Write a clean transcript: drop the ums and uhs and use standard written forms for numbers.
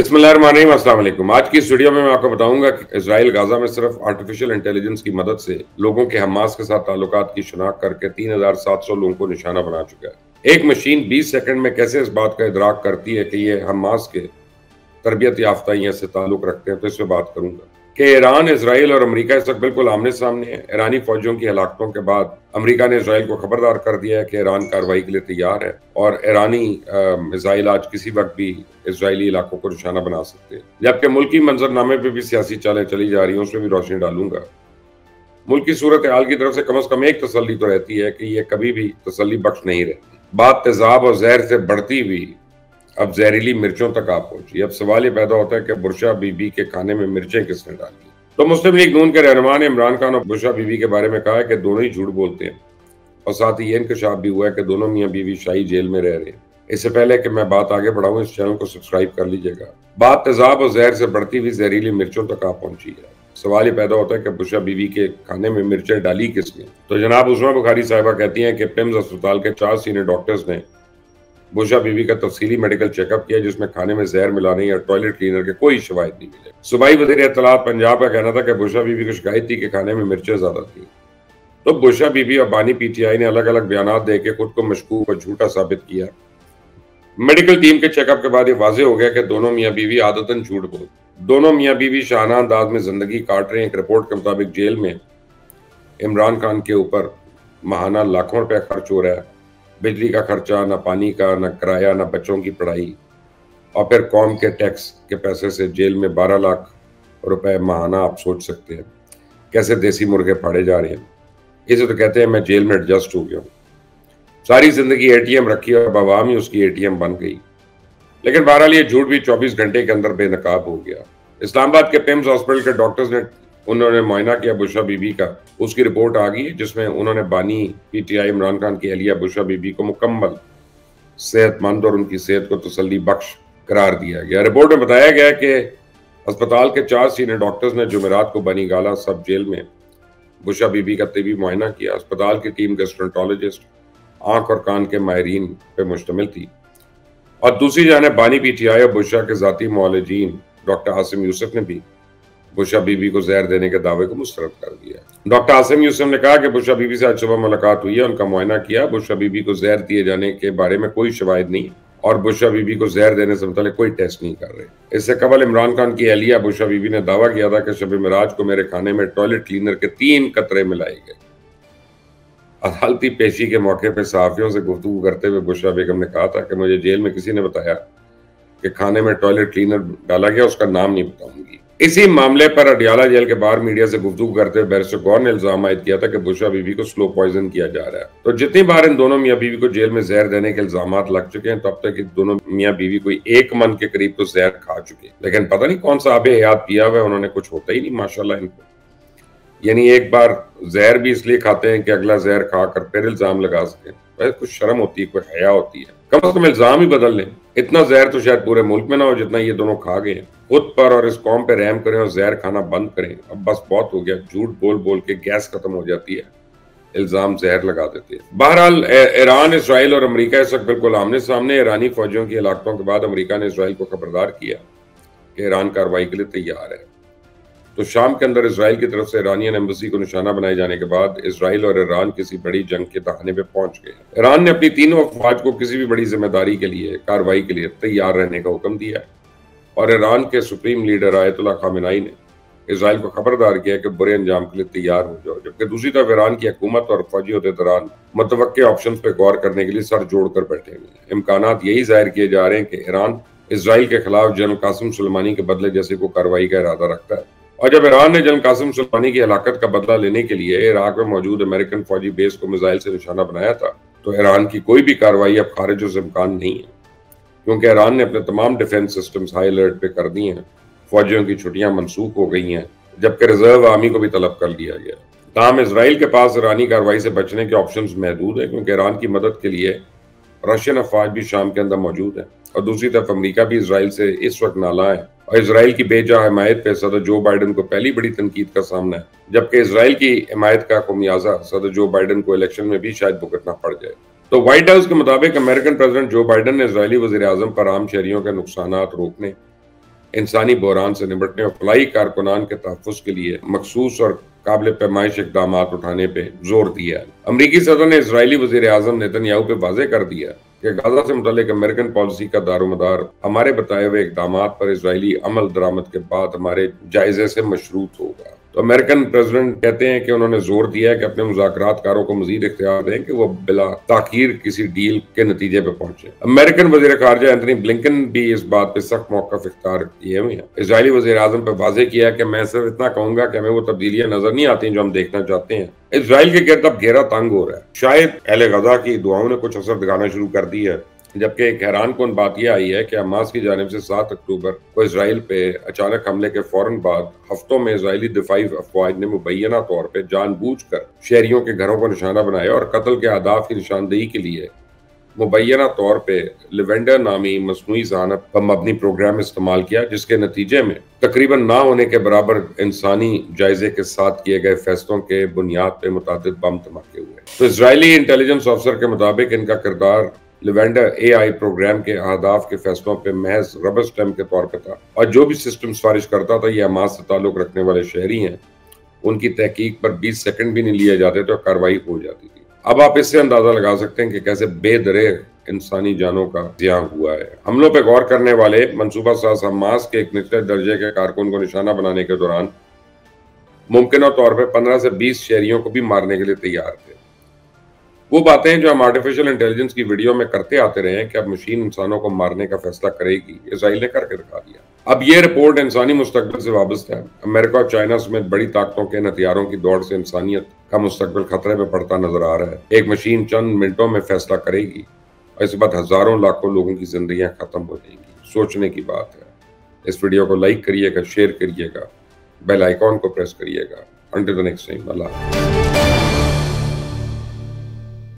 बिस्मिल्लाहिर्रहमानिर्रहीम, अस्सलाम वालेकुम। आज की इस वीडियो में मैं आपको बताऊंगा कि इजराइल गाजा में सिर्फ आर्टिफिशियल इंटेलिजेंस की मदद से लोगों के हमास के साथ ताल्लुकात की शिनाख्त करके 3700 लोगों को निशाना बना चुका है। एक मशीन 20 सेकंड में कैसे इस बात का इदराक करती है कि ये हमास के तरबियत याफ्ता से ताल्लुक रखते हैं, तो इस पर बात करूंगा कि ईरान, इसराइल और अमेरिका इस वक्त बिल्कुल आमने सामने है। ईरानी फौजियों की हलाकतों के बाद अमेरिका ने इसराइल को खबरदार कर दिया है कि ईरान कार्रवाई के लिए तैयार है और ईरानी मिसाइल आज किसी वक्त भी इसराइली इलाकों को निशाना बना सकते हैं। जबकि मुल्की मंजरनामे पे भी सियासी चालें चली जा रही हैं, उसमें भी रोशनी डालूंगा। मुल्क की सूरत हाल की तरफ से कम एक तसल्ली तो रहती है कि ये कभी भी तसल्ली बख्श नहीं रहती। बात तेजाब और जहर से बढ़ती हुई अब जहरीली मिर्चों तक आ पहुंची। अब सवाल ये पैदा होता है कि बुशरा बीबी के खाने में मिर्चें किसने डाली। तो मुस्लिम लीग नून के रहनुमा ने इमरान खान और बुशरा बीबी के बारे में कहा है कि दोनों ही झूठ बोलते हैं और साथ ही ये इंकशाफ भी हुआ है कि दोनों मियां बीवी शाही जेल में रह रहे हैं। इससे पहले कि मैं बात आगे बढ़ाऊं, इस चैनल को सब्सक्राइब कर लीजिएगा। बात तेजाब और जहर से बढ़ती हुई जहरीली मिर्चों तक आ पहुंची है। सवाल ये पैदा होता है कि बुशरा बीवी के खाने में मिर्चें डाली किसने। तो जनाब उस्मा बुखारी साहिबा कहती हैं कि पिम्स अस्पताल के 4 सीनियर डॉक्टर्स ने बुशरा बीवी का तफसीली मेडिकल चेकअप किया, जिसमें खाने में जहर मिलाने या टॉयलेट क्लीनर के कोई शवाहिद नहीं मिले। सूबाई वज़ीर इत्तलात पंजाब का कहना था कि बुशरा बीवी को शिकायत थी कि खाने में मिर्चें ज्यादा थी। तो बुशरा बीवी और बानी पीटीआई ने अलग अलग बयान दे के खुद को मशकूक और झूठा साबित किया। मेडिकल टीम के चेकअप के बाद ये वाजे हो गया कि दोनों मियाँ बीवी आदतन झूठ बोल। दोनों मियाँ बीवी शाहाना अंदाज में जिंदगी काट रहे हैं। एक रिपोर्ट के मुताबिक जेल में इमरान खान के ऊपर माहाना लाखों रुपया खर्च हो रहा है। बिजली का खर्चा, ना पानी का, ना किराया, ना बच्चों की पढ़ाई, और फिर कौम के टैक्स के पैसे से जेल में 12 लाख रुपए माहाना। आप सोच सकते हैं कैसे देसी मुर्गे फाड़े जा रहे हैं। इसे तो कहते हैं मैं जेल में एडजस्ट हो गया हूँ। सारी जिंदगी एटीएम रखी और बवाम ही उसकी एटीएम बन गई। लेकिन बहरहाल ये झूठ भी 24 घंटे के अंदर बेनकाब हो गया। इस्लामाबाद के पिम्स हॉस्पिटल के डॉक्टर्स ने उन्होंने मुआयना किया बुशरा बीबी का। उसकी रिपोर्ट आ गई जिसमें उन्होंने बानी पीटीआई इमरान खान की अहलिया बुशरा बीबी को मुकम्मल सेहतमंद और उनकी सेहत को तसल्ली बख्श करार दिया गया। रिपोर्ट में बताया गया कि अस्पताल के 4 सीनियर डॉक्टर्स ने जुमेरात को बनी गाला सब जेल में बुशरा बीबी का तिबी मुआयना किया। अस्पताल की टीम गैस्ट्रोएंटरोलॉजिस्ट, आंख और कान के माहिरीन पे मुश्तमिल थी और दूसरी जानिब बानी पीटीआई और बुशरा के जाती मुआलिजीन डॉक्टर आसिम यूसुफ ने भी बुशरा बीबी को जहर देने के दावे को मुस्तरद कर दिया। डॉक्टर आसिम यूसुफ ने कहा कि बुशरा बीबी से आज सुबह मुलाकात हुई है, उनका मुआयना किया। बुशरा बीबी को जहर दिए जाने के बारे में कोई शवाहिद नहीं और बुशरा बीबी को जहर देने से मुताल्लिक कोई टेस्ट नहीं कर रहे। इससे कबल इमरान खान की अहलिया बुशरा बीबी ने दावा किया था कि शब मिराज को मेरे खाने में टॉयलेट क्लीनर के 3 कतरे मिलाए गए। अदालती पेशी के मौके पर सहाफियों से गुफ्तगू करते हुए बुशरा बेगम ने कहा था कि मुझे जेल में किसी ने बताया कि खाने में टॉयलेट क्लीनर डाला गया, उसका नाम नहीं बताऊंगी। इसी मामले पर अडियाला जेल के बाहर मीडिया से गुफ्तगू करते हुए बैरिस्टर गौर ने इल्जाम आयद किया था कि बुशरा बीबी को स्लो पॉइजन किया जा रहा है। तो जितनी बार इन दोनों मियाँ बीवी को जेल में जहर देने के इल्जाम लग चुके हैं, तब तक दोनों मियाँ बीवी कोई 1 मन के करीब तो जहर खा चुके हैं। लेकिन पता नहीं कौन सा आबे हयात पिया हुआ है, उन्होंने कुछ होता ही नहीं माशाल्लाह इनको। यानी एक बार जहर भी इसलिए खाते हैं कि अगला जहर खाकर फिर इल्जाम लगा सकें। वैसे कुछ शर्म होती है, कोई हया होती है, कम से कम इल्जाम ही बदल लें। इतना जहर तो शायद पूरे मुल्क में ना हो जितना ये दोनों खा गए हैं। खुद पर और इस कौम पे रहम करें और जहर खाना बंद करें। अब बस बहुत हो गया, झूठ बोल बोल के गैस खत्म हो जाती है, इल्जाम जहर लगा देते हैं। बहरहाल ईरान, इसराइल और अमेरिका इस वक्त बिल्कुल आमने सामने। ईरानी फौजियों की हलाकतों के बाद अमेरिका ने इसराइल को खबरदार किया कि ईरान कार्रवाई के लिए तैयार है। तो शाम के अंदर इसराइल की तरफ से ईरानियन एम्बेसी को निशाना बनाए जाने के बाद इसराइल और ईरान किसी बड़ी जंग के दहाने पे पहुंच गए। ईरान ने अपनी तीनों अफवाज को किसी भी बड़ी जिम्मेदारी के लिए, कार्रवाई के लिए तैयार रहने का हुक्म दिया और ईरान के सुप्रीम लीडर आयतुल्लाह खामेनेई ने इसराइल को खबरदार किया कि बुरे अंजाम के लिए तैयार हो जाओ। जबकि दूसरी तरफ ईरान की हुकूमत और फौजी अहदेदारान मुतवक्के ऑप्शन पे गौर करने के लिए सर जोड़कर बैठे हुए हैं। इम्कानात यही जाहिर किए जा रहे हैं कि ईरान इसराइल के खिलाफ जनरल कासिम सुलेमानी के बदले जैसे को कार्रवाई का इरादा रखता है। और जब ईरान ने जनरल कासिम सुलेमानी की हलाकत का बदला लेने के लिए इराक में मौजूद अमेरिकन फौजी बेस को मिसाइल से निशाना बनाया था, तो ईरान की कोई भी कार्रवाई अब खारिज से इम्कान नहीं है, क्योंकि ईरान ने अपने तमाम डिफेंस सिस्टम्स हाई अलर्ट पे कर दी हैं। फौजियों की छुट्टियां मनसूख हो गई हैं, जबकि रिजर्व आर्मी को भी तलब कर लिया गया। ताहम इसराइल के पास ईरानी कार्रवाई से बचने के ऑप्शन महदूद है, क्योंकि ईरान की मदद के लिए रशियन अफवाज भी शाम के अंदर मौजूद है और दूसरी तरफ अमेरिका भी इसराइल से इस वक्त नाला है और इसराइल की बेजा हिमायत पे सदर जो बाइडन को पहली बड़ी तनकीद का सामना है, जबकि इसराइल की हिमायत का खमियाजा सदर जो बाइडन को इलेक्शन में भी शायद भुगतना पड़ जाए। तो व्हाइट हाउस के मुताबिक अमेरिकन प्रेसिडेंट जो बाइडन ने इजरायली वज़ीर आज़म पर आम शहरियों के नुकसानात रोकने इंसानी बहरान से निपटने और फलाई कारकुनान के तहफ़्फ़ुज़ के लिए मखसूस और काबिल पैमाइश इक़दाम उठाने पे जोर दिया है। अमरीकी सदर ने इजरायली वज़ीर आज़म नेतन्याहू पे वाज़े कर दिया कि गाज़ा से मुताल्लिक़ अमेरिकन पॉलिसी का दारोमदार हमारे बताए हुए इक़दाम पर इजरायली अमल दरामद के बाद हमारे जायज़े से मशरूत होगा। तो अमेरिकन प्रेसिडेंट कहते हैं कि उन्होंने जोर दिया है कि अपने मुज़ाकरातकारों को मज़ीद इख्तियार दें कि वो बिला ताख़ीर किसी डील के नतीजे पे पहुंचे। अमेरिकन वज़ीर ख़ारिजा एंथनी ब्लिंकन भी इस बात पे सख्त मौक़िफ़ इख्तियार किए हुए हैं। इजरायली वज़ीर आज़म पे वाज़े किया है कि मैं सिर्फ इतना कहूंगा कि हमें वो तब्दीलियां नजर नहीं आती जो हम देखना चाहते हैं। इजराइल के गिर्द अब घेरा तंग हो रहा है। शायद अहले गज़ा की दुआओं ने कुछ असर दिखाना शुरू कर दी है, जबकि एक हैरानकुन बात यह आई है कि हमास की जानिब से 7 अक्टूबर को इजराइल पे अचानक हमले के फौरन बाद हफ्तों में इजरायली दिफाई अफवाज ने मुबैना तौर पर जानबूझकर शहरियों के घरों को निशाना बनाया और कत्ल के अहदाफ की निशानदेही के लिए मुबैना तौर पे लिवेंडर नामी मसनूई ज़हानत पर मबनी प्रोग्राम इस्तेमाल किया, जिसके नतीजे में तकरीबन ना होने के बराबर इंसानी जायजे के साथ किए गए फैसलों के बुनियाद पे मुतादिद बम धमाके हुए। तो इजरायली इंटेलिजेंस ऑफिसर के मुताबिक इनका किरदार लिवेंडर AI प्रोग्राम के अहदाफ के फैसलों पे महज रबर स्टैम्प के तौर पे था, और जो भी सिस्टम सिफारिश करता था ये हमास से ताल्लुक रखने वाले शहरी हैं, उनकी तहकीक पर 20 सेकंड भी नहीं लिए जाते तो कार्रवाई हो जाती थी। अब आप इससे अंदाजा लगा सकते हैं कि कैसे बेदरेग इंसानी जानों का ज़ियां हुआ है। हमलों पर गौर करने वाले मंसूबा साज हमास के एक निचले दर्जे के कारकुन को निशाना बनाने के दौरान मुमकिन तौर पर 15 से 20 शहरियों को भी मारने के लिए तैयार थे। वो बातें जो हम आर्टिफिशियल इंटेलिजेंस की वीडियो में करते आते रहे हैं कि अब मशीन इंसानों को मारने का फैसला करेगी, इजराइल ने करके दिखा दिया। अब ये रिपोर्ट इंसानी मुस्तकबिल से वाबस्ता है। अमेरिका और चाइना समेत बड़ी ताकतों के हथियारों की दौड़ से इंसानियत का मुस्तकबिल खतरे में पड़ता नजर आ रहा है। एक मशीन चंद मिनटों में फैसला करेगी और इसके बाद हजारों लाखों लोगों की जिंदगियां खत्म हो जाएंगी। सोचने की बात है। इस वीडियो को लाइक करिएगा, शेयर करिएगा, बेल आइकॉन को प्रेस करिएगा। Until the next time, Allah.